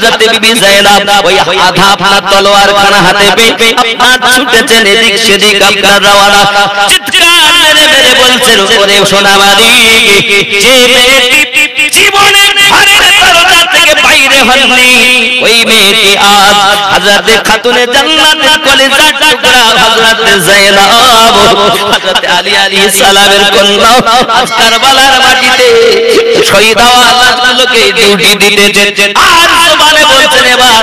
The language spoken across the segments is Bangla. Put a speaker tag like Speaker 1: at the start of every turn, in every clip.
Speaker 1: হযরত বিবি যায়েনব ওই আধা আপনার তলোয়ার খানা হাতে পেয়ে আপনার ছুটেছেন এদিক সেদিক আপনার রওনা চিৎকার মেরে মেরে বলছেন ওরে সোনামারি যে মেয়েটি জীবনে ঘরের দরজা থেকে বাইরে হননি ওই মেয়েটি আজ হযরত খাতুনে জান্নাতের কলিজার টুকরা হযরত যায়েনব হযরত আলী আলাইহিস সালামের কন্যা আজ কারবালার মাটিতে শহীদ হওয়া আল্লাহকে ডিউটি দিতে যেতেন আর জবানে বলছেন এবার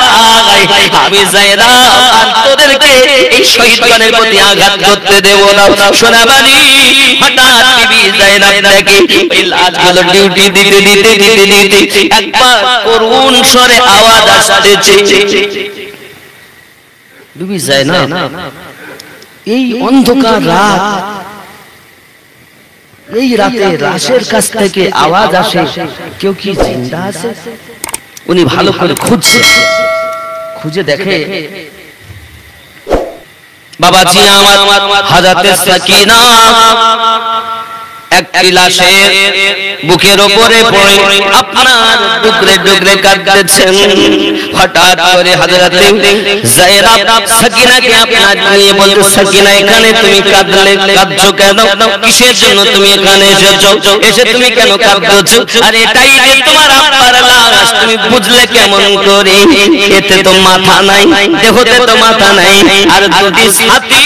Speaker 1: আমি যায়েনব আর তোদেরকে এই শহীদগণের প্রতি আঘাত করতে দেব না সোনামারি হঠাৎ বিবি যায়েনব নাকি ওই লাশগুলো ডিউটি দিতে দিতে দিতে দিতে একবার করুণ স্বরে আওয়াজ আসতেছে বিবি যায়েনব এই অন্ধকার রাত এই রাতে রাশের কাছ থেকে আওয়াজ আসে কেউ কি জিন্দা আছে উনি ভালো করে খুঁজছে খুঁজে দেখে বাবাজি আমার হযরত সাকিনা একটি লাশের বুকের উপরে পড়ে আপনার টুকরে টুকরে কাঁদতেছেন হঠাৎ করে হযরত যায়েনব সাকিনাকে আপনার নিয়ে বলতে সাকিনা এখানে তুমি কাঁদছো কেন কিসের জন্য তুমি এখানে এসেছো এসে তুমি কেন কাঁদছো আর এটাই যে তোমার আব্বার লাশ তুমি বুঝলে কেমন করে এতে তো মাথা নাই দেহতে তো মাথা নাই আর দুটি ছাতি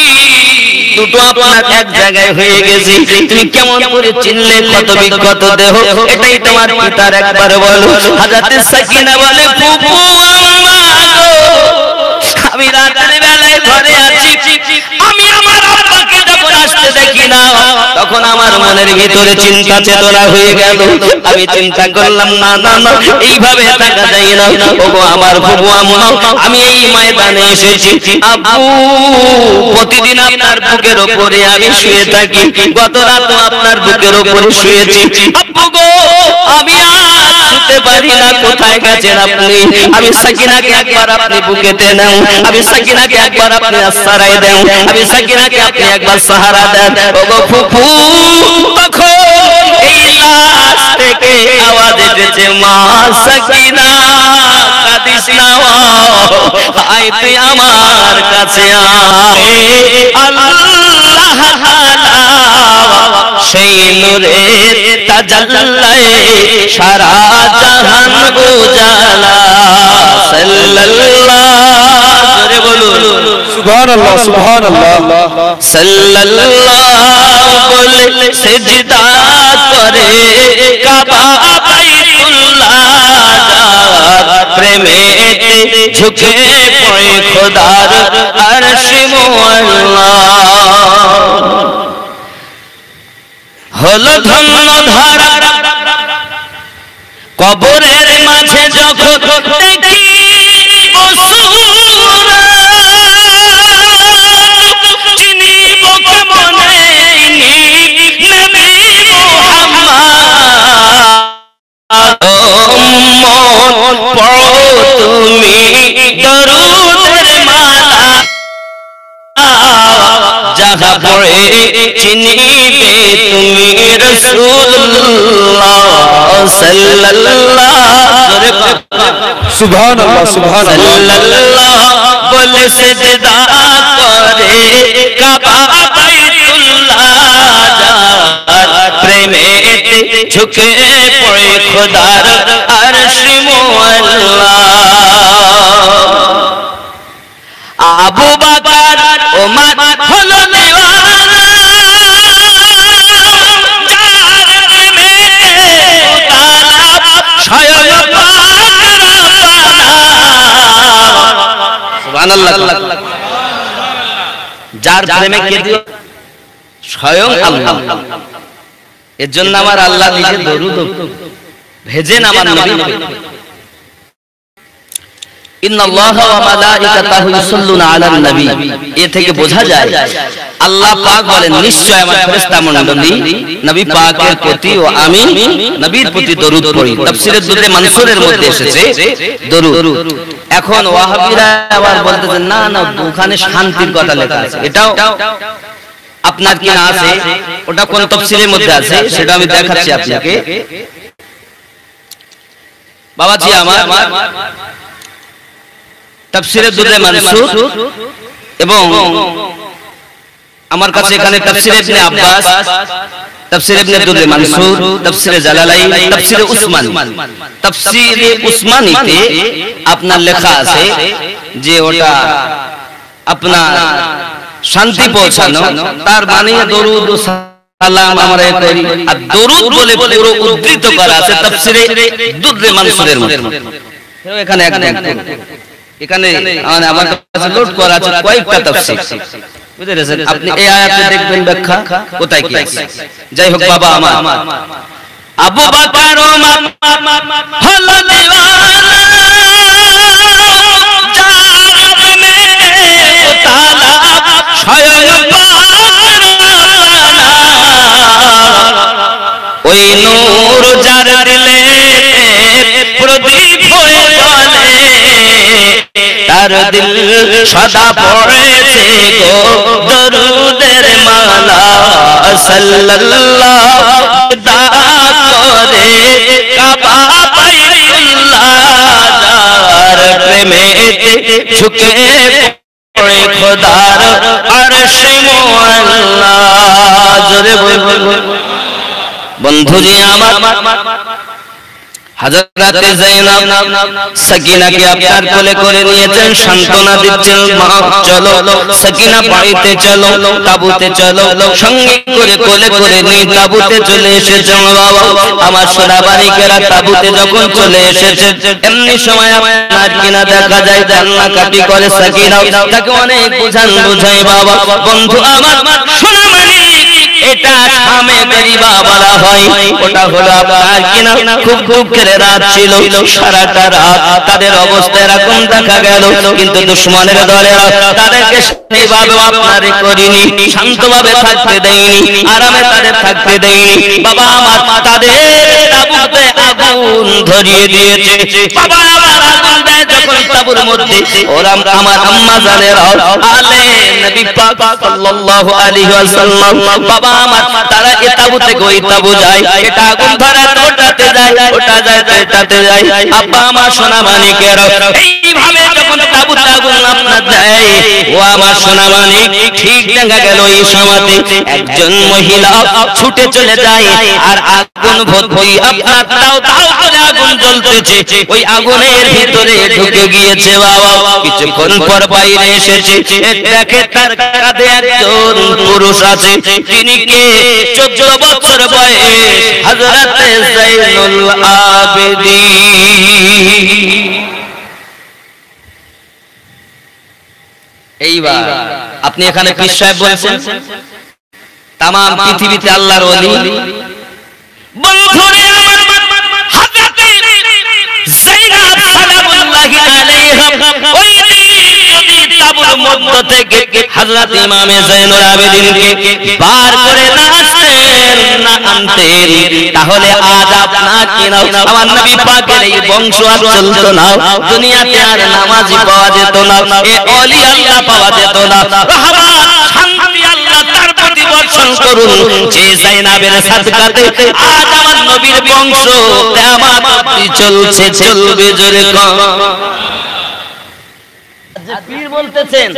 Speaker 1: দুটো আপনার এক জায়গায় হয়ে গেছে তুমি কেমন করে চিনলে কত বিগত দেহ এটাই তোমার পিতার একবার বলো হযরত সাকিনা বলে ফুফু আমি রাতের বেলায় ঘরে আছি আমি আমার আব্বাকে যখন আসতে দেখি না তখন আমার মনের ভিতরে চিন্তা চেতনা হয়ে গেল আমি চিন্তা করলাম না না না এইভাবে থাকা যায় না ওগো আমার ফুফু আম্মা আমি এই ময়দানে এসেছি আব্বু প্রতিদিন আপনার বুকের উপরে আমি শুয়ে থাকি গত রাতও আপনার বুকের উপরে শুয়েছি আব্বু গো আমি আর শুতে পারি না কোথায় গেছেন আপনি আমি সাকিনাকে একবার আপনি বুকেতে নাও আমি সাকিনাকে একবার আপনি আশ্রয় দেন আমি সাকিনাকে আপনি একবার সাহারা দেন ওগো ফুফু তখন এই লাশ থেকে আওয়াজ এসেছে মা সাকিনা কাঁদিস না আয় তুই আমার কাছে আয় আল্লাহ তাআলা সেই নূরের তাজাল্লায়ে সারা জাহান উজালা সাল্লাল্লাহু জোরে বলুন
Speaker 2: সুবহানাল্লাহ সুবহানাল্লাহ
Speaker 1: সাল্লাল্লাহু বলে সিজদা করে কাবা বাইতুল্লাহ প্রেমেতে ঝুঁকে পড়ে খোদার আরশে মুআল্লা হলো ধন্য ধারা কবরের মাঝে যখন দেখি চিনিব কেমনে নবী মুহাম্মদ মন পড়ো তুমি দরুদের মালা যাহা পড়ে চিনিবে তুমি রাসূলুল্লাহ সাল্লাল্লাহু
Speaker 2: সুবহানাল্লাহ সুবহানাল্লাহ
Speaker 1: বলে সিজদা করে কাবা বাইতুল্লাহ প্রেমেতে ঝুঁকে পড়ে খোদার আরশে মুআল্লা আবু বকর ওমর হলো নেওয়ালা যার প্রেমেতে তালাব স্বয়ং পাক রব্বানা সুবহানাল্লাহ যার প্রেমে কে দিও স্বয়ং আল্লাহ এর জন্য আমার আল্লাহ নিজে দরুদ ভেজেন আমার নবী ইন্নাল্লাহা ওয়া মালাইকাতাহু ইউসাল্লুনা আলান নবী এ থেকে বোঝা যায় আল্লাহ পাক বলেন নিশ্চয় আমার ফেরেশতা মণ্ডলী নবী পাকের প্রতি ও আমি নবীর প্রতি দরুদ পড়ি তাফসীরে দুররে মানসুরের মধ্যে এসেছে দরুদ এখন ওয়াহাবীরা আবার বলতেছেন না না ওখানে শান্তির কথা লেখা আছে এটাও আপনার কি না আছে ওটা কোন তাফসীরের মধ্যে আছে সেটা আমি দেখাচ্ছি আপনাকে বাবাজি আমার তাফসীরে দুররে মানসুর এবং আমার কাছে এখানে তাফসীরে ইবনে আব্বাস, তাফসীরে ইবনে দুররে মানসুর, তাফসীরে জালালাইন, তাফসীরে উসমানী। তাফসীরে উসমানীতে আপনার লেখা আছে যে ওটা আপনার শান্তি পৌঁছানো, তার মানে দরুদ ও সালাম আমরা করি। আর দরুদ বলে পুরো উদ্ধৃত করা আছে তাফসীরে দুররে মানসুরের মধ্যে। এখানে এখানে আমার কাছে লোড করা আছে কয়েকটা তাফসীর, বুঝলেন? আপনি এই আয়াতে দেখবেন ব্যাখ্যা কোথায় কি আছে। যাই হোক বাবা আমার, আবু বকর ওমর হলো দিওয়ানা, যার প্রেমে তালা স্বয়ং ওই নূর যার দিলে প্রদীপ হয়ে জ্বলে, তার দিল সদা পড়েছে গো দরুদের মালা। সাল্লাল্লাহু করে কাবা বাইতুল্লাহ, যার প্রেমেতে ঝুঁকে পড়ে খোদার আরশে মুআল্লা। জোরে বল বন্ধুজি আমার, হযরতে যায়েনব সাকিনাকে আপনার কোলে করে নিয়েছেন, সান্ত্বনা দিচ্ছেন, মা চলো সাকিনা বাড়িতে চলো, তাবুতে চলো। সঙ্গে করে কোলে করে নিয়ে তাবুতে চলে এসেছেন। বাবা আমার সোনাবাড়িকেরা তাবুতে যখন চলে এসেছে, এমনি সময় আপনার কিনা দেখা যায় কান্নাকাটি করে সাকিনা, তাকে অনেক বুঝাই বাবা। বন্ধু আমার সোনাবাড়ি, এটা শামে গরিবা বলা হয়। ওটা হলো আপনার কিনা খুব দুঃখের রাত ছিল, সারাটা রাত তাদের অবস্থা এরকম দেখা গেল, কিন্তু দুশমনের দলেরা তাদেরকে সেইভাবে আপনারে করিনি, শান্তভাবে থাকতে দেয়নি, আরামে তাদের থাকতে দেয়নি। বাবা আমার তাদের তাবুতে আগুন ধরিয়ে দিয়েছে। বাবা আমার আগুন দেয় যখন তাবুর মধ্যে, ওরা আমার আম্মা জানেরা আলে নবী পাক সাল্লাল্লাহু আলাইহি ওয়াসাল্লাম, বাবা আমার তারা এ তাবু থেকে ওই তাবু যায়, এটা আগুন ধরা ওটাতে যায়, ওটা যায় এটাতে যায়। আব্বা আমার সোনা মানিকেরা এইভাবে যখন তাবুতে আগুন আপনার যায়, ও আমার সোনা মানিক, ঠিক দেখা গেল এই সময়তে একজন মহিলা ছুটে চলে যায়, আর আগুন ভর্তি আপনার দাও দাও করে আগুন জ্বলতেছে, ওই আগুনের ভিতরে ঢুকে গিয়েছে। বাবা কিছুক্ষণ পর বাইরে এসেছে, দেখে তার কাঁধে একজন পুরুষ আছে, তিনি কে? 14 বছর বয়স হযরতে যায়নুল আবেদীন। এইবার আপনি এখানে পীর সাহেব বলছেন, তাম পৃথিবীতে আল্লাহর ওলি। বন্ধুরে আমার, হযরতে যায়নাব সালামুল্লাহি আলাইহা ওই যদি তাবুর মধ্য থেকে হযরত ইমামে যায়নুল আবেদীনকে পার করে না আসতেন, না আনতেন, তাহলে আজ আপনার কিনা আমার নবী পাকের এই বংশ আর চলতো না, দুনিয়াতে আর নামাজি পাওয়া যেত না, এ ওলি আল্লাহ পাওয়া যেত না। রহমত শান্তি আল্লাহ তার প্রতি বর্ষণ করুন, যে যায়নাবের সাদকাতে আজ আমার নবীর বংশ কিয়ামত অবধি চলছে, চলবে। জোরে কম যে পীর বলতেছেন,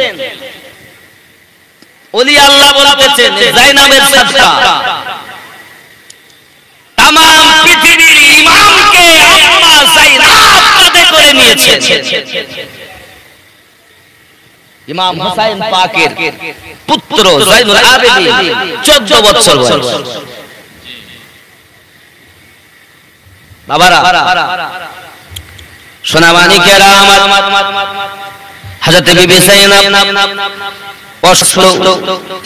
Speaker 1: ওলি আল্লাহ বলতেছেন, যায়নাবের সাদকা তাম পৃথিবীর ইমামকে আম্মা যায়নাব কাঁধে করে নিয়েছে। ইমাম হুসাইন পাকের পুত্র যায়নুল আবেদীন 14 বছর বয়স। বাবারা সোনা মানিকেরা আমার, হযরত বিবি যায়নাব কষ্ট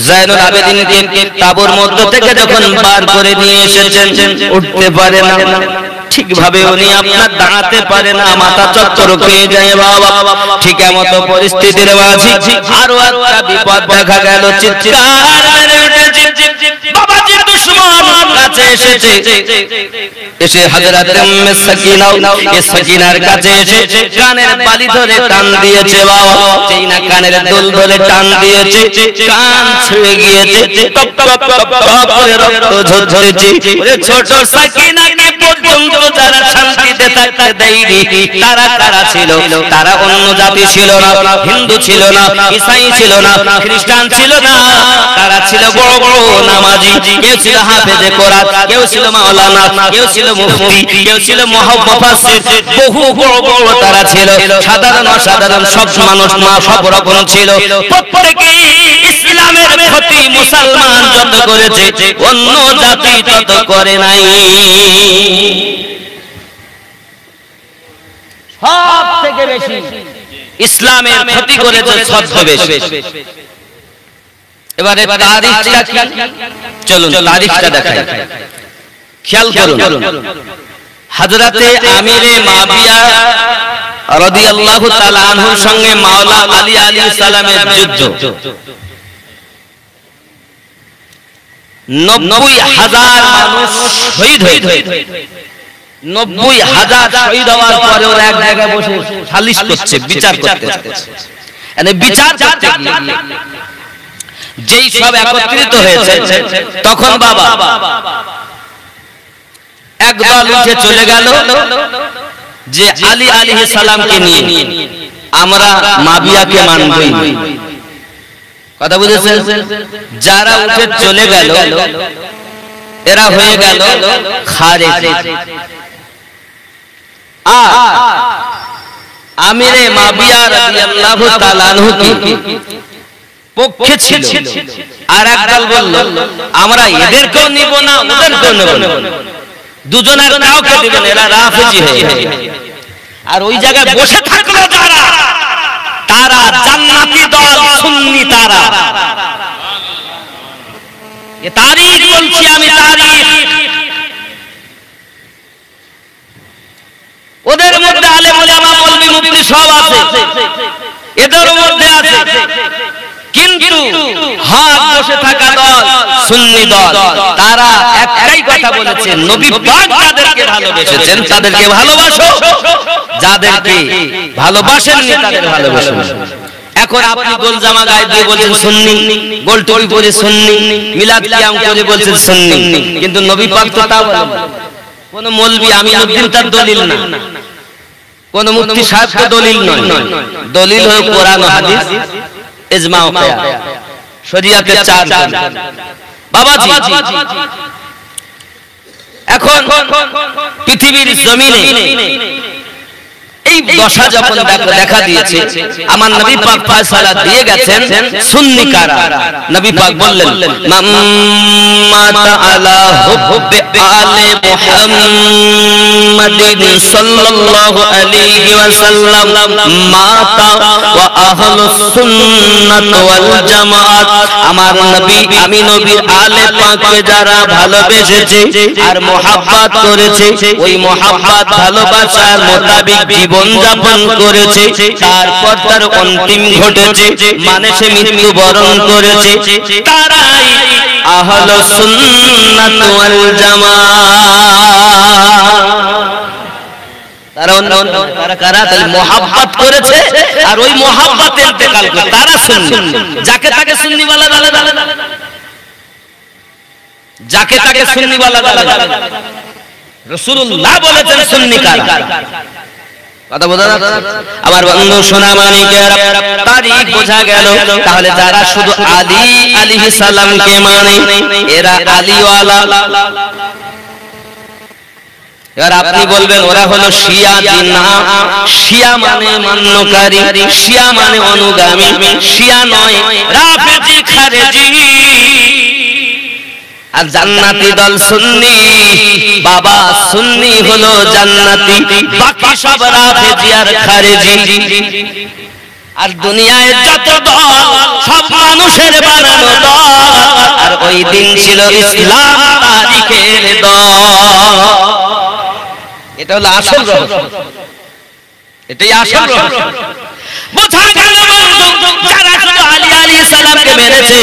Speaker 1: যায়নুল আবেদীনকে তাবুর মধ্য থেকে যখন বার করে নিয়ে এসেছেন, উঠতে পারে না, ঠিকভাবে উনি আপনার দাঁড়াতে পারে না, মাথা চক্কর খেয়ে যায়। বাবা ঠিক এমতো পরিস্থিতির মাঝে আরো একটা বিপদ দেখা গেল, চিৎকার মেরে উঠেছে, বাবাজি দুশমন কাছে এসেছে। এসে হযরত উম্মে সাকিনা এ সাকিনার কাছে এসে কানের বালি ধরে টান দিয়েছে। বাবা যেই না কানের দুল ধরে টান দিয়েছে, কান ছিঁড়ে গিয়েছে, টপ টপ টপ টপ করে রক্ত ঝরছে। ওরে ছোট সাকিনাকে পর্যন্ত যারা শান্তিতে থাকতে দেয়নি তারা কারা ছিল? তারা অন্য জাতি ছিল না, হিন্দু ছিল না, ঈসাই ছিল না, খ্রিস্টান ছিল না। তারা ছিল বড় বড় নামাজি, কেউ ছিল হাফেজে কোরআন, কেউ ছিল মাওলানা, কেউ ছিল মুফতি, কেউ ছিল মুফাসসির, বহু বড় বড় তারা ছিল। সাধারণ অসাধারণ সব মানুষ সব রকম ছিল। প্রত্যেকে ইসলামের ক্ষতি মুসলমান যত করেছে অন্য জাতি তত করে নাই। সব থেকে বেশি ইসলামের ক্ষতি করেছে ছদ্মবেশ। এবারে তারিখটা কি? চলুন তারিখটা দেখাই, খেয়াল করুন। হযরতে আমিরে মাবিয়া রাদিয়াল্লাহু তাআলা আনহুর সঙ্গে মাওলা আলী আলাইহিস সালামের যুদ্ধ 90,000 মানুষ শহীদ হয়েছে। 90,000 শহীদ হওয়ার পরে ওরা এক জায়গায় বসে সালিশ করছে, বিচার করতেছে। মানে বিচার করতে গিয়ে যেই সব একত্রিত হয়েছে তখন বাবা একদল উঠে চলে গেল যে আলী আলাইহিস সালামকে নিয়ে আমরা মাবিয়াকে মানবই। কথা বুঝেছেন? যারা উঠে চলে গেল এরা হয়ে গেল খারেজ। আমিরে মাবিয়া রাদিয়াল্লাহু তাআলা আনহু কি পক্ষে ছিল, আর একদল বলল আমরা এদেরকেও নিব না ওদেরকেও নেব না, দুজনের কাউকে দিবেন, এরা রাফেজি হয়ে গেল। আর ওই জায়গায় বসে থাকলো যারা, তারা জান্নাতি দল সুন্নি। তারা এ তারিখ বলছি আমি, তারিখ। ওদের মধ্যে আলেম ওলামা মৌলভী মুফতি সব আছে, এদের মধ্যে আছে, কিন্তু হাত বসে থাকা দল সুন্নি দল। তারা একটাই কথা বলেছে, নবী পাক যাদেরকে ভালোবেসেছেন তাদেরকে ভালোবাসো, যাদেরকে ভালোবাসেননি তাদের ভালোবাসো। এখন আপনি গোল জামা গায়ে দিয়ে বলছেন সুন্নি, গোল টুপি পরে সুন্নি, মিলাদ কিয়াম করে বলছেন সুন্নি, কিন্তু নবী পাক তো তা বলেন। কোন মৌলভী আমিনউদ্দিন তার দলিল না, কোন মুফতি সাহেব তো দলিল নয়। দলিল হলো কোরআন ও হাদিস, ইজমা ও কিয়াস, শরীয়তের চার বাবাজি। এখন পৃথিবীর জমিনে এই দশা যখন দেখা দিয়েছে, আমার নবী পাক ফয়সালা দিয়ে গেছেন সুন্নি কারা। নবী পাক বললেন মাতা আলা হুব্বে আলে মুহাম্মাদিন সাল্লাল্লাহু আলাইহি ওয়াসাল্লাম মাতা ওয়া আহলুস সুন্নাত ওয়াল জামাত। আমার নবী, আমি নবীর আলে পাককে যারা ভালোবেসেছে আর মুহাব্বত করেছে, ওই মুহাব্বত ভালোবাসার মোতাবেক জীবন যাপন করেছে, তারপর তার অন্তিম ঘটেছে, মানে সে মৃত্যুবরণ করেছে, তারাই আহলুস সুন্নাত ওয়াল জামাত। তারা কারা? তাই মুহাব্বত করেছে আর ওই মুহাব্বতে ইন্তেকাল করে, তারা সুন্নি। যাকে তাকে সুন্নি বলা যাবে না, যাকে তাকে সুন্নি বলা যাবে না। রাসূলুল্লাহ বলেছেন সুন্নি কারা। কথা বোঝা যাচ্ছে? আমার বন্ধু সোনা মানিকেরা, তারিখ বোঝা গেল। তাহলে যারা শুধু আলী আলাইহিস সালামকে মানে এরা আলীওয়ালা। এবার আপনি বলবেন ওরা হলো শিয়া। না, শিয়া মানে মান্যকারী, শিয়া মানে অনুগামী, শিয়া নয় রাফেজি খারেজি। আর জান্নাতি দল সুন্নি। বাবা সুন্নি হলো জান্নাতি, বাকি সব রাফেজি আর খারেজি। আর দুনিয়ায় যত দল সব মানুষের বানানো দল, আর ওই দিন ছিল ইসলাম তারিখের দল। এটা হলো আসল রহস্য, এটাই আসল রহস্য। বোঝা গেল যারা শুধু আলী আলাইহিস সালামকে মেনেছে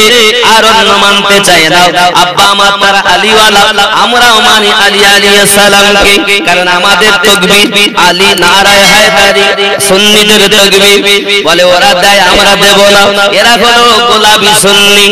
Speaker 1: আর অন্য মানতে চায় না। আব্বা আমার তারা আলীওয়ালা, আমরাও মানি আলী আলাইহিস সালামকে, কারণ আমাদের তাকবীর আলী নারায়ে হায়দারি, সুন্নিদের তাকবীর বলে ওরা দেয় আমরা দেব না, এরা হলো গোলাপি সুন্নি।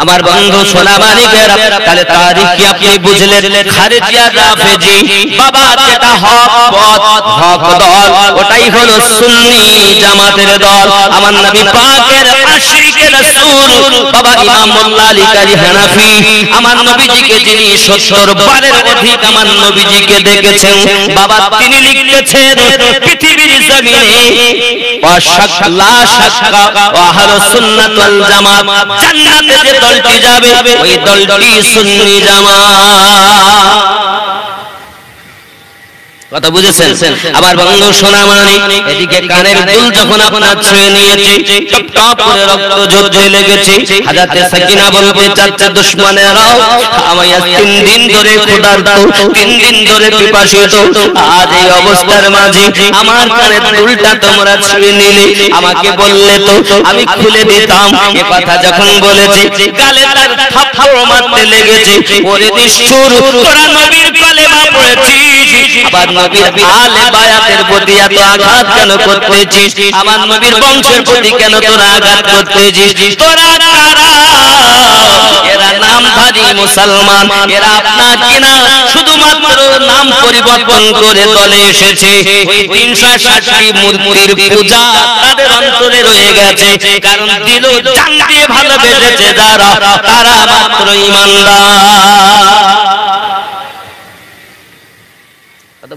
Speaker 1: আমার বন্ধু সোনামানিকেরা, তাহলে তারিখ কি আপনি বুঝলেন? খারিজিয়া রাফেজি বাবা যেটা হক পথ হক দল, ওটাই হলো সুন্নি জামাতের দল। আমার নবী পাকের আশিকে রাসূল বাবা ইমামুল্লাহ আলী কারি হানাফি, আমার নবীজিকে যিনি 70 বারের অধিক আমার নবীজিকে দেখেছেন বাবা, তিনি লিখতেছেন পৃথিবীর জমিনে লা শাক্কা আহলুস সুন্নাত ওয়াল জামাত, জান্নাতে যে দলটি যাবে ওই দলটি সুন্নি জামাত। কথা বুঝেছেন? আবার বন্ধু সোনামানি, এদিকে কানের দুল যখন আপনার ছুঁয়ে নিয়েছে, টপ টপ করে রক্ত ঝরতে লেগেছে। হযরতে সাকিনা বলতে চাচ্ছে দুশমনেরাও আমায় 3 দিন ধরে ক্ষুধার্ত, 3 দিন ধরে পিপাসিত, আজ এই অবস্থার মাঝে আমার কানের দুলটা তোমরা ছুঁয়ে নিলে, আমাকে বললে তো আমি খুলে দিতাম। এ কথা যখন বলেছে গালে তার থাপ্পড় মারতে লেগেছে। ওরে নিষ্ঠুর, তোরা নবীর কলেমা পড়েছিস, আবার নবীর আলে বায়াতের প্রতি এত আঘাত কেন করতেছিস? আমার নবীর বংশের প্রতি কেন তোরা আঘাত করতেছিস? তোরা কারা? এরা নামধারী মুসলমান, এরা আপনার কিনা শুধুমাত্র নাম পরিবর্তন করে দলে এসেছে। ওই 360টি মূর্তির পূজা তাদের অন্তরে রয়ে গেছে, কারণ দিল জান দিয়ে ভালোবেসেছে যারা, তারা মাত্র ঈমানদার।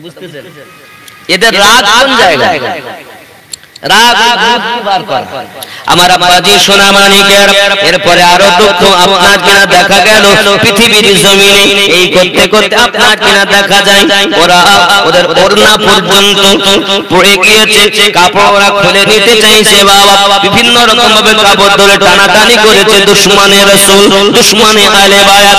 Speaker 1: বুঝতেছেন? এদের রাগ কোন জায়গায়? রাগ বার করা। আমার আব্বাজি সোনামানিকের, এরপরে আরো দুঃখ আপনার কিনা দেখা গেল পৃথিবীর জমিনে এই করতে করতে আপনার কিনা দেখা যায় ওরা ওদের ওড়না পর্যন্ত পড়ে গিয়েছে, কাপড় ওরা খুলে নিতে চাইছে বাবা, বিভিন্ন রকম ভাবে কাপড় ধরে টানাটানি করেছে দুশমনে রাসূল, দুশমনে আলে বায়াত।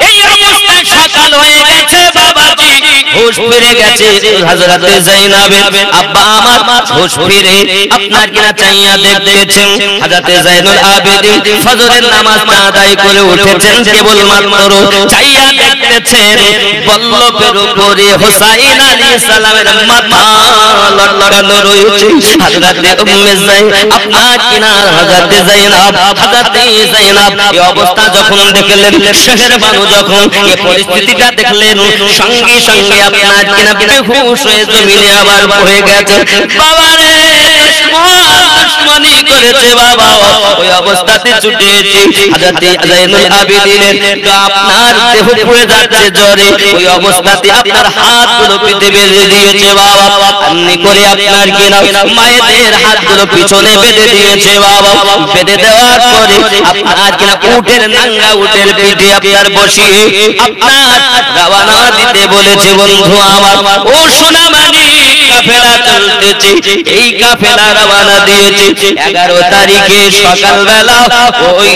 Speaker 1: এই অবস্থায় সকাল হয়ে গেছে বাবাজি, হুঁশ ফিরে গেছে হযরতে যায়েনাবের। আব্বা আমার হুঁশ ফিরে আপনার কিনা চাইয়া দেখতেছেন হযরতে যায়নুল আবেদিন ফজরের নামাজটা আদায় করে উঠেছেন, কেবল মাত্র চাইয়া দেখতেছেন বল্লভের উপরে হোসাইন আলাইহিস সালামের মাথা লটকানো রয়েছে। হযরতে উম্মে যায়েনাব আপনার কিনা হযরতে যায়েনাব এই অবস্থা যখন দেখলেন, শহর বানু যখন এই পরিস্থিতিটা দেখলেন, সঙ্গে সঙ্গে আপনার কিনা বেহুশ হয়ে জমিনে আবার পড়ে গেছে। বাবা রে, দুশমনি করেছে বাবা। ওই অবস্থাতে ছুটেছি হযরতে যায়নুল আবেদিনের আপনার দেহ পুড়ে যাচ্ছে জ্বরে, ওই অবস্থাতে আপনার হাতগুলো পিঠে বেঁধে দিয়েছে বাবা, এমনি করে আপনার কিনা মায়েদের হাতগুলো পিছনে বেঁধে দিয়েছে বাবা। বেঁধে দেওয়ার পরে আপনার কিনা উটের নাঙ্গা উটের পিঠে আপনার বসিয়ে আপনার রওনা দিতে বলেছে। বন্ধু আমার, ও সোনামানি, কাফেলা চলতেছে, এই কাফেলা রওনা দিয়েছে 11 তারিখে সকালবেলা, ওই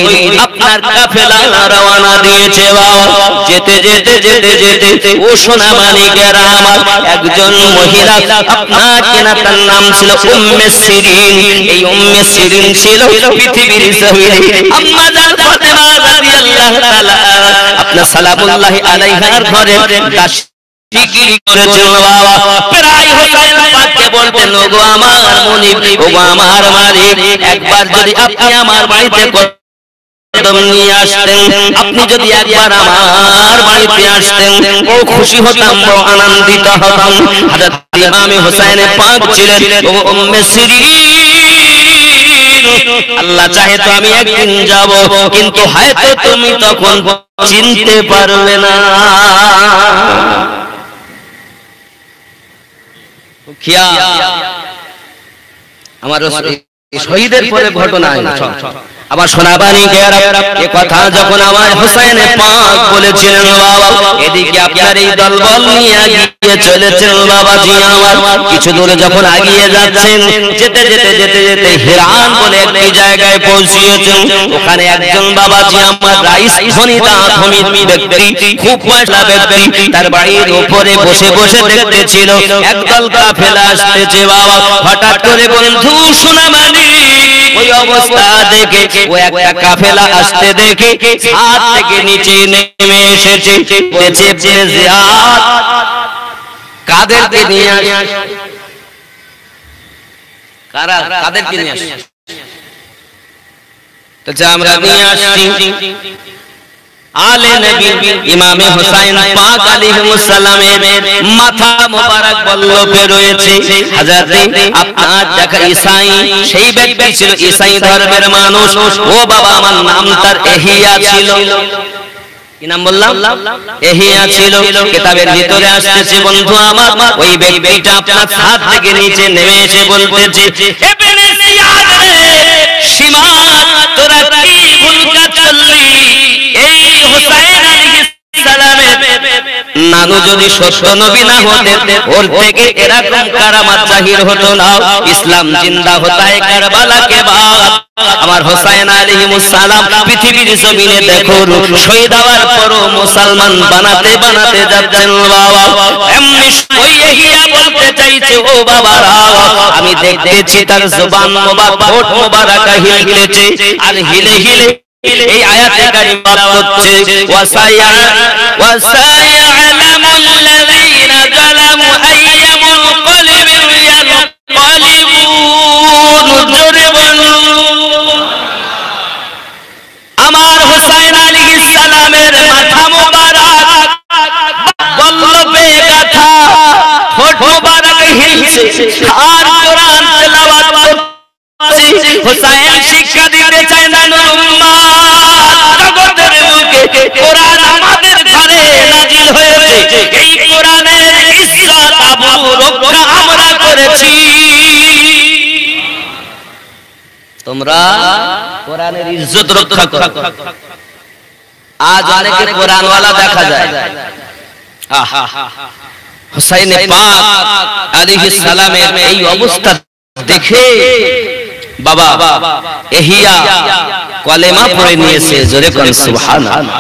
Speaker 1: আপনার কাফেলা রওনা দিয়েছে বাবা। যেতে যেতে যেতে যেতে ও সোনামানিকেরা আমার, একজন মহিলা আপনার কিনা তার নাম ছিল উম্মে সিরিন। এই উম্মে সিরিন ছিল পৃথিবীর জমিনে আম্মা জান ফাতেমা রাদিয়াল্লাহু তাআলা আপনার সালামুল্লাহি আলাইহার ঘরে জিকির করেছেন বাবা। প্রায় হোসেন পাককে বলতেন, ওগো আমার মুনিব, ওগো আমার মালিক, একবার যদি আপনি আমার বাড়িতে কদম নিয়ে আসতেন, আপনি যদি একবার আমার বাড়িতে আসতেন, ও খুশি হতাম, বড় আনন্দিত হতাম। হযরত ইমাম হোসেন পাক ছিলেন ও উম্মে সিরিন, আল্লাহ চাহে তো আমি একদিন যাব, কিন্তু হয়তো তুমি তখন চিনতে পারবে না। আমার শহীদের পরে ঘটনা আবার সোনাবানি এ কথা যখন আমার হোসেন পাক বলেছিলেন বাবা, এদিকে আপনার এই দলবল নিয়ে এগিয়ে চলেছেন বাবাজি আমার। কিছু দূরে যখন এগিয়ে যাচ্ছেন, যেতে যেতে যেতে যেতে হিরান বলে একটি জায়গায় পৌঁছিয়েছেন। ওখানে একজন বাবাজি আমার রাইস ধনিতা ধনী ব্যক্তি, খুব পয়সা ব্যক্তি, তার বাড়ির উপরে বসে বসে দেখতেছিল একদল কাফেলা আসতেছে বাবা। হঠাৎ করে বন্ধু সোনামানি ওই অবস্থা দেখে, ও একটা কাফেলা আসতে দেখে ছাদ থেকে নিচে নেমে এসেছে। বলেছে জিয়াদ, কাদেরকে নিয়ে আসে? কাদেরকে নিয়ে আসে? তো যা আমরা নিয়ে আসছি আলে নবী ইমামে হুসাইন পাক আলাইহিস সালামের মাথা মোবারক পল্লবে রয়েছে হযরত আপনার দেখা ঈসাই সেই ব্যক্তি ছিল ঈসাই ধর্মের মানুষ ও বাবা আমার নাম তার এহিয়া ছিল কি নাম বললাম এহিয়া ছিল কিতাবের ভিতরে আসছে বন্ধু আমার ওই ব্যক্তিটা আপনার ছাদ থেকে নিচে নেমে এসে বলতেছে ইবনে জিয়াদ রে সীমাত তোরা কি ভুল কাজ করলি এই হুসাইন আলাইহিস সালামের নানু যদি সত্য নবী না হতেন ওর থেকে এরকম কারামাত জাহির হতো না ইসলাম জিন্দা হতা है কারবালা के बाद আমার হুসাইন আলাইহিস সালাম পৃথিবীর জমিনে দেখো শহীদ হওয়ার পরও মুসলমান বানাতে বানাতে যাচ্ছেন বাবা এমনি ওই এহিয়া বলতে চাইছে ও বাবারা আমি দেখতেছি তার জবান মোবারক ঠোঁট মোবারক হিলেছে আর হিলে হিলে এই আয়াতে কারিমা হচ্ছে ওয়াসায়ালামুল লাযীনা যালামু আইয়ামুল কলবি ইয়ানকালিবুন আমার হুসাইন আলাইহিস সালামের মাথা মোবারক বল্লবে গাথা ঠোঁট মোবারক হিলছে আর কোরআন তেলাওয়াত করছে হুসাইন শিক্ষা দিতে চায় না জগতের মুখে কোরআন আমাদের ঘরে নাজিল হয়েছে এই কোরআনের ইজ্জত আবু রক্ষা আমরা করেছি তোমরা কোরআনের ইজ্জত রক্ষা করো আজ অনেকে কোরআনওয়ালা দেখা যায় হুসাইন পাক আলাইহিস সালামের এই অবস্থা দেখে বাবা এহিয়া কলেমা পড়ে নিয়েছে জোরে কোন সুবহানাল্লাহ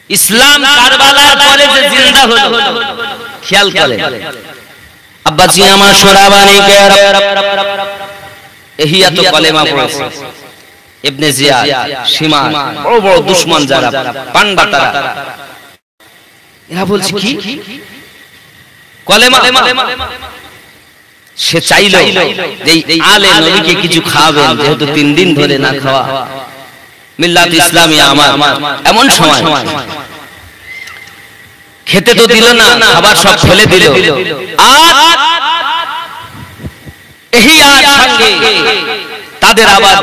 Speaker 1: ইসলাম কারবালার পরে যে জিন্দা হলো খেয়াল করেন আব্বাজি আমার সোনাবানি কে এহিয়া তো কলেমা পড়েছে ইবনে জিয়াদ সীমা বড় বড় দুশমন যারা পান্ডা তারা এরা বলছে কি কলেমা সে চাইলো যে আলে নবীকে কিছু খাওয়াবেন যেহেতু 3 দিন ধরে না খাওয়া মিল্লাত ইসলামিয়া আমার এমন সময় খেতে তো দিল না খাবার সব ফেলে দিল আর এহিয়ার সঙ্গে তাদের আবার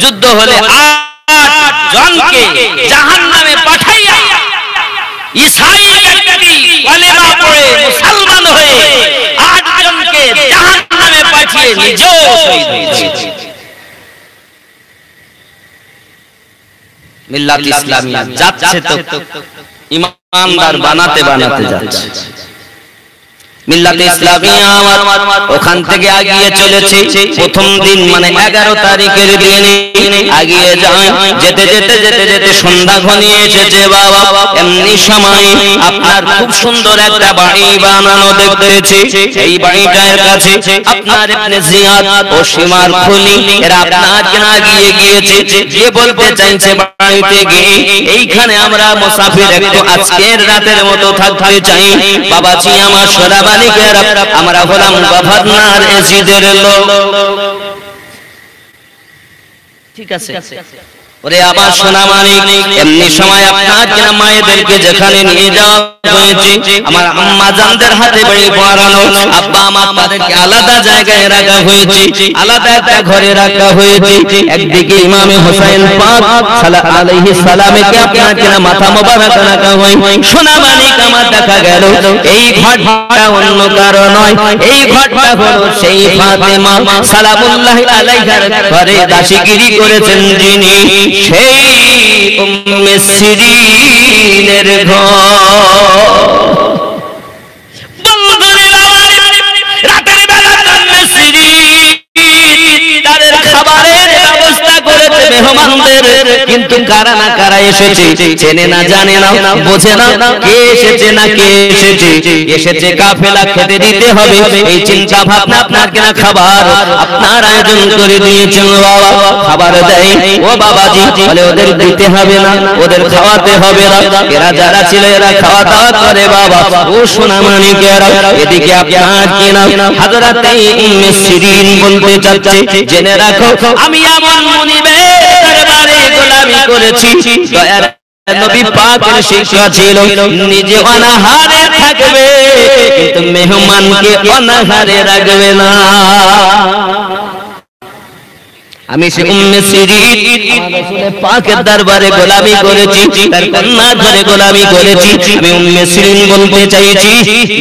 Speaker 1: যুদ্ধ হলে 8 জনকে জাহান্নামে পাঠাইয়া ঈসাই ব্যক্তি কলেমা পড়ে মুসলমান হয়ে 8 জনকে জাহান্নামে পাঠিয়ে নিজেও শহীদ হয়েছে মিল্লাত ইসলামিয়া যাচ্ছে তো ইমানদার বানাতে বানাতে যাচ্ছে মিল্লাত ইসলামিয়া ওখান থেকে আগিয়ে চলেছে প্রথম দিন মানে 11 তারিখের দিনে আগিয়ে যায় যেতে যেতে যেতে যেতে সন্ধ্যা ঘনিয়ে এসেছে বাবা এমনি সময় আপনার খুব সুন্দর একটা বাড়ি বানানো দেখতেছি এই বাড়িটার কাছে আপনার ইবনে জিয়াদ ও সীমার খলি এরা আপনার কেনা গিয়ে গিয়েছে যে বলতে চাইছে বাড়িতে গিয়ে এইখানে আমরা মুসাফির একটু আজকের রাতের মতো থাকতে চাই বাবাজি আমার সোনাবানি আমরা হলাম গভর্নর এজিদের লোক ঠিক আছে ওরে আবার সোনা মানিক এমনি সময় আপনার কিনা মায়েদেরকে যেখানে নিয়ে যাওয়া হয়েছে আমার আম্মা জানদের হাতে বাড়ি পড়ানো আব্বা আমার তাদেরকে আলাদা জায়গায় রাখা হয়েছে আলাদা একটা ঘরে রাখা হয়েছে একদিকে ইমামে হুসাইন পাক আলাইহিস সালামকে আপনার কিনা মাথা মোবারক রাখা হয় সোনা মানিক আমার দেখা গেল এই ঘরটা অন্য কারো নয় এই ঘরটা হলো সেই ফাতেমা সালামুল্লাহি আলাইহার ঘরে দাসীগিরি করেছেন যিনি সেই উম্মে সিরিনের ঘর বন্ধুরে রাতের বেলা উম্মে সিরিন তাদের খাবারের ব্যবস্থা করেছে মেহমানদের কিন্তু কারা না কারা এসেছে চেনে না জানে না বোঝে না কে এসেছে না কে এসেছে কাফেলা খেতে দিতে হবে এই চিন্তা ভাবনা আপনার কেনা খাবার আপনার আয়োজন করে দিয়েছেন বাবা খাবার দেয় ও বাবাজি বলে ওদের দিতে হবে না ওদের খাওয়াতে হবে না এরা যারা ছিল এরা খাওয়া দাওয়া করে বাবা ও সোনা মানিকেরা এদিকে আপনার কিনা হযরতে উম্মে সিরিন বলতে চাচ্ছে জেনে রাখো আমি এমন মুনিবের দরবারে গোলামি করেছি দয়ার নবী পাকের শিক্ষা ছিল নিজে অনাহারে থাকবে কিন্তু মেহমানকে অনাহারে রাখবে না আমি সে উম্মে সিরিন রাসূল পাকের দরবারে গোলামি করেছি তার কন্যা ঘরে গোলামি করেছি আমি উম্মে সিরিন বলতে চাইছি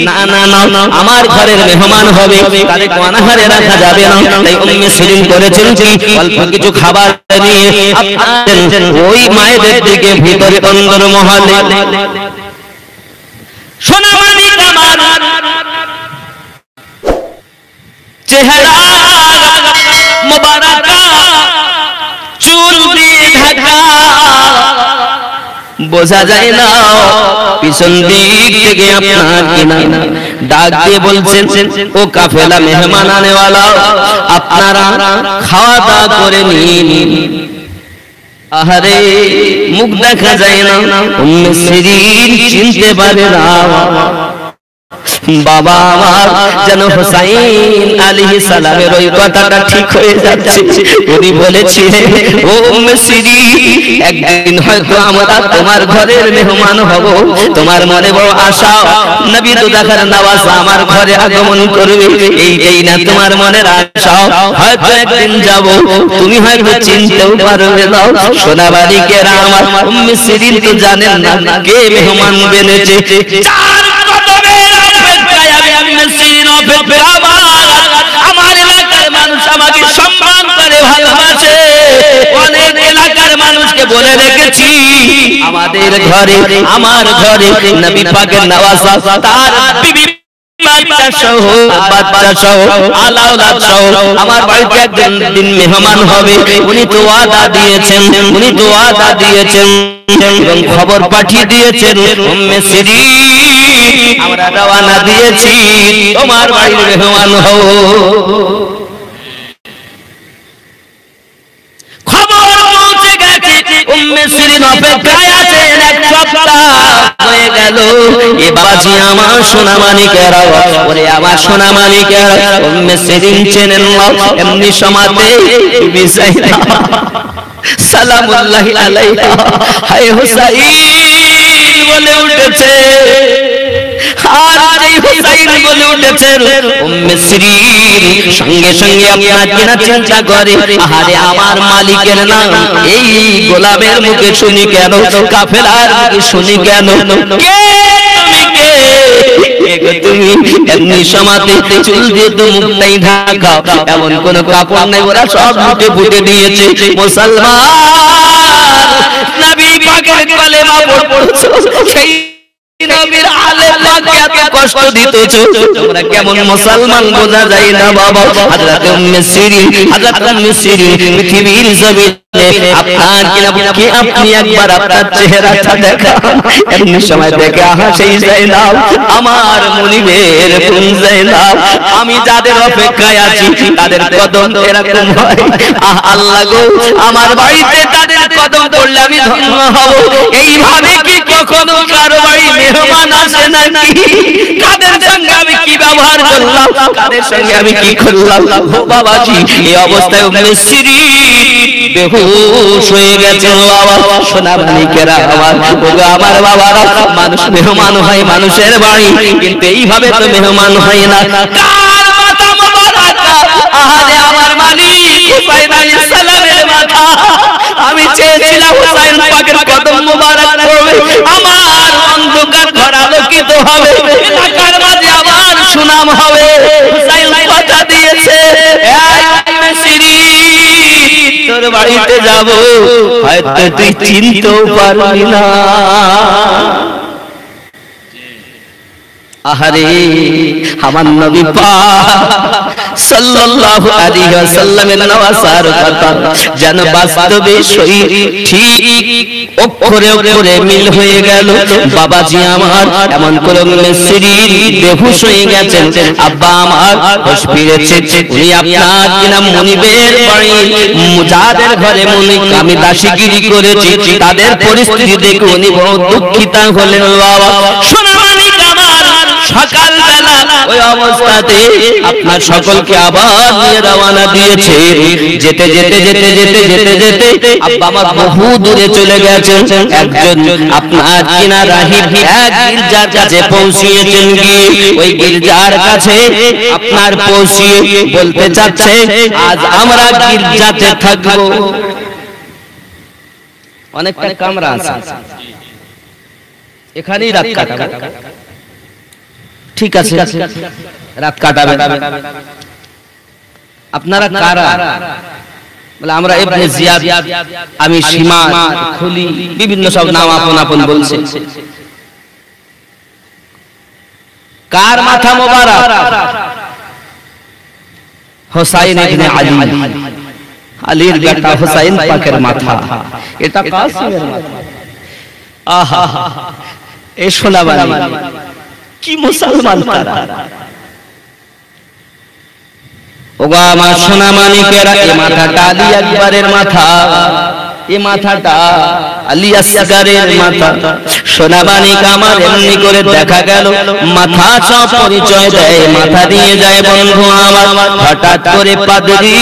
Speaker 1: না না না আমার ঘরের মেহমান হবে তারে অনাহারে রাখা যাবে না তাই উম্মে সিরিন করেছেন কি অল্প কিছু খাবার নিয়ে আপনাদের ওই মায়েদের দিকে ভিতরে অন্দর মহলে সোনামণি আমার চেহারা মুবারাকা চুল দিয়ে ঢাকা বোঝা যায় না পিছন দিক থেকে আপনার কিনা ডাক দিয়ে বলছেন ও কাফেলা মেহমান আনেওয়ালা আপনারা খাওয়া দাওয়া করে নিন আহারে মুখ দেখা যায় না উম্মে সিরিন চিনতে পারে না বাবা আমার যেন হুসাইন আলাইহিস সালামের ওই কথাটা ঠিক হয়ে যাচ্ছে উনি বলেছিলেন ও উম্মে সিরিন একদিন হয়তো আমরা তোমার ঘরের মেহমান হব তোমার মনে বড় আশা নবী তো দেখার নওয়াজ আমার ঘরে আগমন করবে এই না তোমার মনের আশা হয়তো একদিন যাব তুমি হয়তো চিনতেও পারবে না সোনাবাড়িকেরা আমার উম্মে সিরিন তো জানেন না কে মেহমান বেনেছে আমার এলাকার মানুষ আমাকে সম্মান করে ভালোবাসে অনেক এলাকার মানুষকে বলে রেখেছি আমাদের ঘরে আমার ঘরে নবী পাকের নওয়াজা তার বিবি বাচ্চা সহ আলাউলাদ সহ আমার বাড়িতে একদিন মেহমান হবে উনি তো ওয়াদা দিয়েছেন এবং খবর পাঠিয়ে দিয়েছেন উম্মে সিরিন আমরা রওনা দিয়েছি তোমার বাড়ির মেহমান হও খবর পৌঁছে গেছে উম্মে সিরিন অপেক্ষায় আছেন এক সপ্তাহ হয়ে গেল এ বাজি আমার সোনা মানিকেরা ওরে আমার সোনা মানিকেরা উম্মে সিরিন চেনেন না এমনি সমাতে বিসাইরা সালামুল্লাহি আলাইহা হায় হুসাইন বলে উঠেছে আর এই হুসাইন বলে উঠেছে উম্মে সিরিন সঙ্গে সঙ্গে আপনার কিনা চিন্তা করে আহারে আমার মালিকের নাম এই গোলামের মুখে শুনি কেন কাফেলার মুখে শুনি কেন কে তুমি এমনি সমাতে চুল দিয়ে তো মুখটাই ঢাকা এমন কোন কাপড় নাই ওরা সব মুখে ফুটে দিয়েছে মুসলমান নবী পাকের কলেমা পড়ছো সেই নবীর আলেম পাককে এত কষ্ট দিতেছো তোমরা কেমন মুসলমান বোঝা যায় না বাবা হযরত উম্মে সিরিন পৃথিবীর জমিনে আপনার কি আপনি একবার আপনার চেহারাটা দেখান এমনি সময় দেখে হাসেই যাইলাম আমার মুনিবের কোন যাইলাম আমি যাদের অপেক্ষায় আছি তাদের কদম এরকম হয় আল্লাহ গো আমার বাড়িতে তাদের কদম পড়লে আমি ধন্য হব এইভাবে কি কখনো কারো বাড়ি মেহমান আসে নাকি কাদের সঙ্গে আমি কি ব্যবহার করলাম কাদের সঙ্গে আমি কি করলাম ও বাবাজি এই অবস্থায় উম্মে সিরিন বেহুশ হয়ে গেছেন বাবা সোনা মানিকেরা আমার বাবারা মানুষ মেহমান হয় মানুষের বাড়ি কিন্তু এইভাবে তো মেহমান হয় না কার মাথা মোবারক আহারে আমার মালিক হুসাইন আলাইহিস সালামের মাথা আমি চেয়েছিলাম হুসাইন পাকের কদম মোবারক পড়বে আমার অন্ধকার ঘর আলোকিত হবে এলাকার মাঝে আবার সুনাম হবে হুসাইন কথা দিয়েছে এই সিরিন তোর বাড়িতে যাব হয়তো তুই চিনতেও পারবি না আহারে আমার নবী পাক সাল্লাল্লাহু আলাইহি ওয়াসাল্লামের নওয়াসার কথা যেন বাস্তবে ঠিক অক্ষরে অক্ষরে মিল হয়ে গেল। বাবাজি আমার এমন করে সিরির বেহুশ হয়ে গেছেন, আব্বা আমার হোশ ফিরেছে। উনি আপনার কিনা মনিবের বাড়ি যাদের ঘরে আমি দাসীগিরি করেছি তাদের পরিস্থিতি দেখে উনি বড় দুঃখিত হলেন। বাবা সোনামানিক আমার সকালবেলা ওই অবস্থাতে আপনার সকলকে আবার নিয়ে রওনা দিয়েছে। যেতে যেতে যেতে যেতে যেতে যেতে আব্বা আমার বহু দূরে চলে গেছেন। একজন আপনার কিনা রাহিব এক গির্জার কাছে পৌঁছিয়েছেন। গিয়ে ওই গির্জার কাছে আপনার পৌঁছিয়ে বলতে চাচ্ছে আজ আমরা গির্জাতে থাকবো। অনেকটা কামরা আছে, এখানেই রাত কাটাবো। ঠিক আছে, রাত কাটাবে। আপনারা কারা? বলে আমরা ইবনে জিয়াদ, আমি সীমা, খুলি, বিভিন্ন সব নাম আপন আপন বলছে। কার মাথা মোবারক? হোসাইন ইবনে আলী, আলীর বেটা হোসাইন পাকের মাথা। এটা কাসিমের মাথা। আহা, এই সোনাবাড়ি কি মুসলমান তারা। ওগো আমার সোনা মানিকেরা, এই মাথাটা আলী আকবরের মাথা, এই মাথাটা আলী আসগারের মাথা। সোনা মানিক আমার এমনি করে দেখা গেল মাথা সব পরিচয় দেয়, মাথা দিয়ে যায় বন্ধু আমার। হঠাৎ করে পাদরি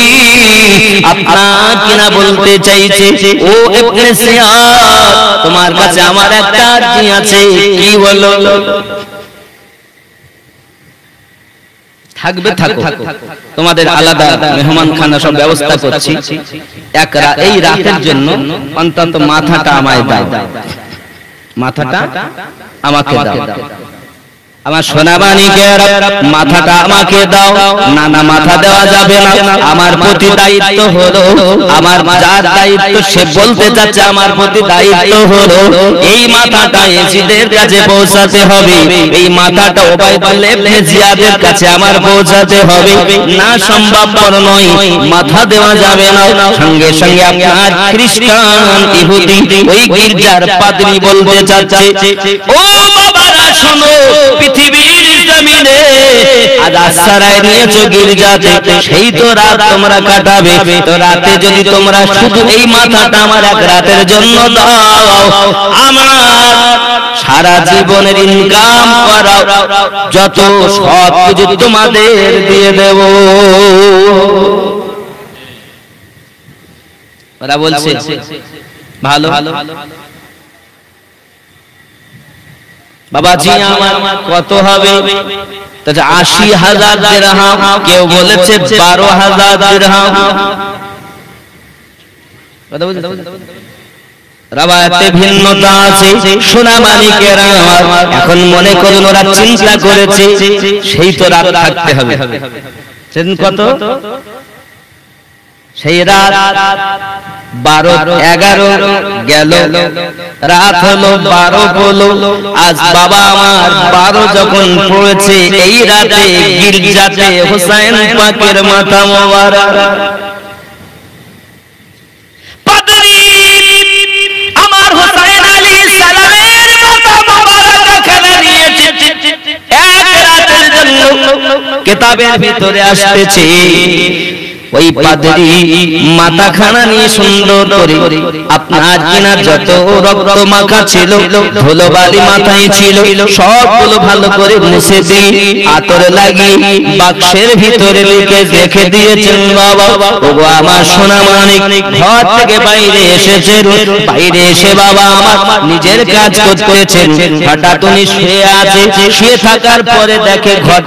Speaker 1: আপনার কিনা বলতে চাইছে, ও ইবনে জিয়াদ তোমার কাছে আমার একটা আরজি আছে। কি বলো? থাকবে থাকো, তোমাদের আলাদা মেহমান খানা সব ব্যবস্থা করছি। এই রাতের জন্য অন্তত মাথাটা আমায় দাও, মাথাটা আমাকে দাও। আমার সোনাবাণীকের মাথাটা আমাকে দাও। না না, মাথা দেওয়া যাবে না। আমার প্রতি দায়িত্ব হলো, আমার যার দায়িত্ব সে বলতে চাচ্ছে আমার প্রতি দায়িত্ব হলো এই মাথাটা এজিদের কাছে পৌঁছাতে হবে। এই মাথাটা উবাইদুল্লাহ ইবনে জিয়াদের কাছে আমার পৌঁছাতে হবে। না, সম্ভবপর নয়, মাথা দেওয়া যাবে না। সঙ্গে সঙ্গে আপনার খ্রিস্টান ইহুদি ওই গির্জার পাদ্রী বলতে চাচ্ছে, ও বাবারা শোনো, পৃথিবীর জমিনে আজ আশ্রয় নিয়েছো গির্জাতে, সেই তো রাত তোমরা কাটাবে। তো রাতে যদি তোমরা শুধু এই মাথাটা আমার এক রাতের জন্য দাও, আমার সারা জীবনের ইনকাম করাও যত সব কিছু তোমাদের দিয়ে দেব। ওরা বলছে ভালো বাবাজি আমার কত হবে? 80,000 দিরহাম, কেউ বলেছে 12,000 দিরহাম। রাবায়াতে ভিন্নতা আছে। সোনা মানিকেরা এখন মনে করুন ওরা চিন্তা করেছে সেই তো রাত থাকতে হবে। সেদিন কত? সেই রাত 12-11 গেল, রাত হলো 12 হলো। আজ বাবা আমার 12 যখন পড়েছে, এই রাতে গির্জাতে হোসেন পাকের মাথা মোবারক পাদ্রী আমার হোসেন আলাইহিস সালামের মাথা মোবারক এখানে নিয়েছে। এক রাতের জন্য কিতাবের ভিতরে আসতেছে ওই পাদ্রী মাথাখানা নিয়ে সুন্দর করে আপনার কিনা যত রক্ত মাখা ছিল, ধুলোবালি মাথায় ছিল, সবগুলো ভালো করে মুছে দিয়ে আতর লাগিয়ে বাক্সের ভিতরে রেখে দিয়েছেন। বাবা ওগো আমার সোনা মানিক ঘর থেকে বাইরে এসেছেন। বাইরে এসে বাবা আমার নিজের কাজ করতেছেন। হঠাৎ উনি শুয়ে আছে, শুয়ে থাকার পরে দেখে ঘর